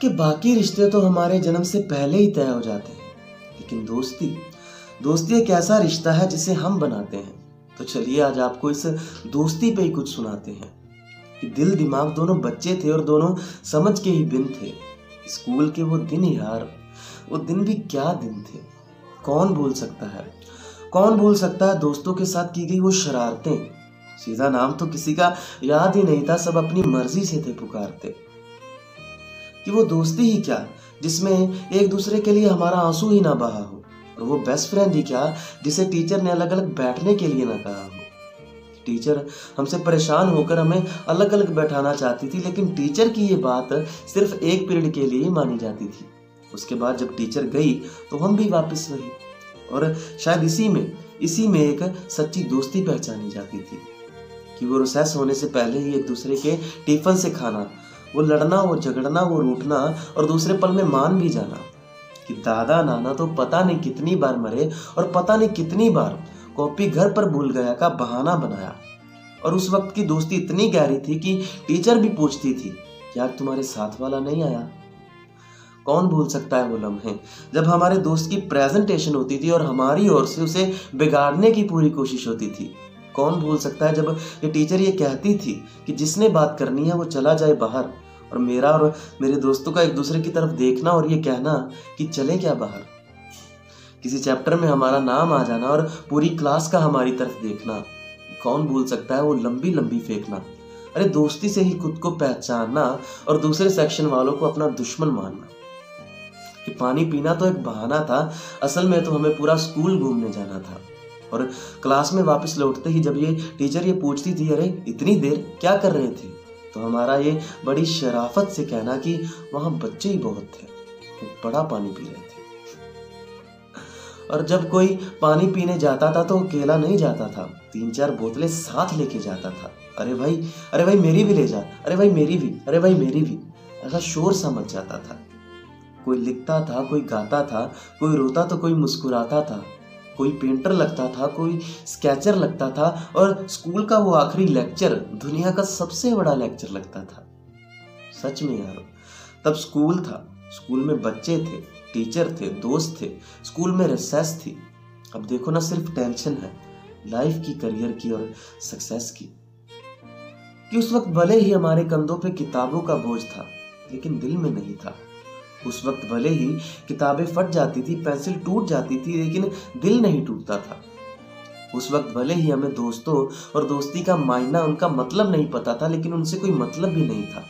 कि बाकी रिश्ते तो हमारे जन्म से पहले ही तय हो जाते हैं, लेकिन दोस्ती एक ऐसा रिश्ता है जिसे हम बनाते हैं। तो चलिए आज आपको इस दोस्ती पे ही कुछ सुनाते हैं कि दिल दिमाग दोनों बच्चे थे और दोनों समझ के ही बिन थे। स्कूल के वो दिन यार, वो दिन भी क्या दिन थे। कौन भूल सकता है दोस्तों के साथ की गई वो शरारतें। सीधा नाम तो किसी का याद ही नहीं था, सब अपनी मर्जी से थे पुकारते। कि वो दोस्ती ही क्या जिसमें एक दूसरे के लिए हमारा आंसू ही ना बहा हो, और वो बेस्ट फ्रेंड ही क्या जिसे टीचर ने अलग अलग बैठने के लिए ना कहा हो। टीचर हमसे परेशान होकर हमें अलग अलग बैठाना चाहती थी, लेकिन टीचर की ये बात सिर्फ एक पीरियड के लिए ही मानी जाती थी। उसके बाद जब टीचर गई तो हम भी वापस वही, और शायद इसी में एक सच्ची दोस्ती पहचानी जाती थी कि वो रिसेस होने से पहले ही एक दूसरे के टिफिन से खाना, वो लड़ना, वो झगड़ना, वो रूठना और दूसरे पल में मान भी जाना कि दादा नाना तो पता नहीं कितनी बार मरे और पता नहीं कितनी बार कॉपी घर पर भूल गया का बहाना बनाया। और उस वक्त की दोस्ती इतनी गहरी थी कि टीचर भी पूछती थी क्या तुम्हारे साथ वाला नहीं आया। कौन भूल सकता है वो लम्हे जब हमारे दोस्त की प्रेजेंटेशन होती थी और हमारी ओर से उसे बिगाड़ने की पूरी कोशिश होती थी। कौन भूल सकता है जब ये टीचर ये कहती थी कि जिसने बात करनी है वो चला जाए बाहर, और मेरा और मेरे दोस्तों का एक दूसरे की तरफ देखना और ये कहना कि चले क्या बाहर। किसी चैप्टर में हमारा नाम आ जाना और पूरी क्लास का हमारी तरफ देखना। कौन भूल सकता है वो लंबी लंबी फेंकना। अरे दोस्ती से ही खुद को पहचानना और दूसरे सेक्शन वालों को अपना दुश्मन मानना। कि पानी पीना तो एक बहाना था, असल में तो हमें पूरा स्कूल घूमने जाना था। और क्लास में वापस लौटते ही जब ये टीचर ये पूछती थी अरे इतनी देर क्या कर रहे थे, तो हमारा ये बड़ी शराफत से कहना कि वहां बच्चे ही बहुत थे, वो बड़ा पानी पी रहे थे। और जब कोई पानी पीने जाता था तो अकेला नहीं जाता था, 3-4 बोतलें साथ लेके जाता था। अरे भाई मेरी भी ले जा, अरे भाई मेरी भी, अरे भाई मेरी भी, ऐसा शोर सा मच जाता था। कोई लिखता था, कोई गाता था, कोई रोता तो कोई मुस्कुराता था, कोई पेंटर लगता था, कोई स्केचर लगता था, और स्कूल का वो आखिरी लेक्चर दुनिया का सबसे बड़ा लेक्चर लगता था। सच में यार, तब स्कूल था, स्कूल में बच्चे थे, टीचर थे, दोस्त थे, स्कूल में रिसेस थी। अब देखो ना, सिर्फ टेंशन है लाइफ की, करियर की और सक्सेस की। कि उस वक्त भले ही हमारे कंधों पे किताबों का बोझ था, लेकिन दिल में नहीं था। उस वक्त भले ही किताबें फट जाती थी, पेंसिल टूट जाती थी, लेकिन दिल नहीं टूटता था। उस वक्त भले ही हमें दोस्तों और दोस्ती का मायना, उनका मतलब नहीं पता था, लेकिन उनसे कोई मतलब भी नहीं था।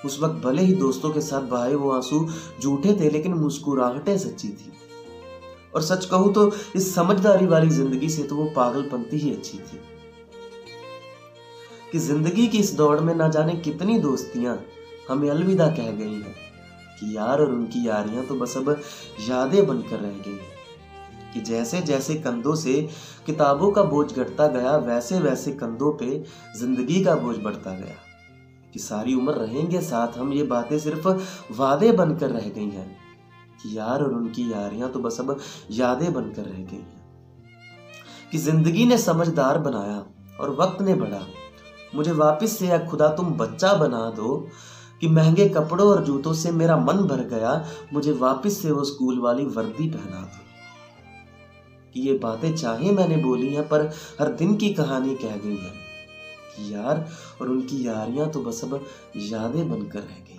उस वक्त भले ही दोस्तों के साथ बहाए वो आंसू झूठे थे, लेकिन मुस्कुराहटें सच्ची थी। और सच कहूं तो इस समझदारी वाली जिंदगी से तो वो पागलपंती ही अच्छी थी। कि जिंदगी की इस दौड़ में ना जाने कितनी दोस्तियां हमें अलविदा कह गई हैं, कि यार और उनकी यारियां तो बस अब यादें बनकर रह गई हैं। कि जैसे जैसे कंधों से किताबों का बोझ घटता गया, वैसे वैसे कंधों पे जिंदगी का बोझ बढ़ता गया। कि सारी उम्र रहेंगे साथ हम, ये बातें सिर्फ वादे बनकर रह गई हैं। कि यार और उनकी यारियां तो बस अब यादें बनकर रह गई हैं। कि जिंदगी ने समझदार बनाया और वक्त ने बढ़ा, मुझे वापस से या खुदा तुम बच्चा बना दो। कि महंगे कपड़ों और जूतों से मेरा मन भर गया, मुझे वापस से वो स्कूल वाली वर्दी पहना दो। कि ये बातें चाहे मैंने बोली हैं, पर हर दिन की कहानी कह गई है। कि यार और उनकी यारियां तो बस अब यादें बनकर रह गई।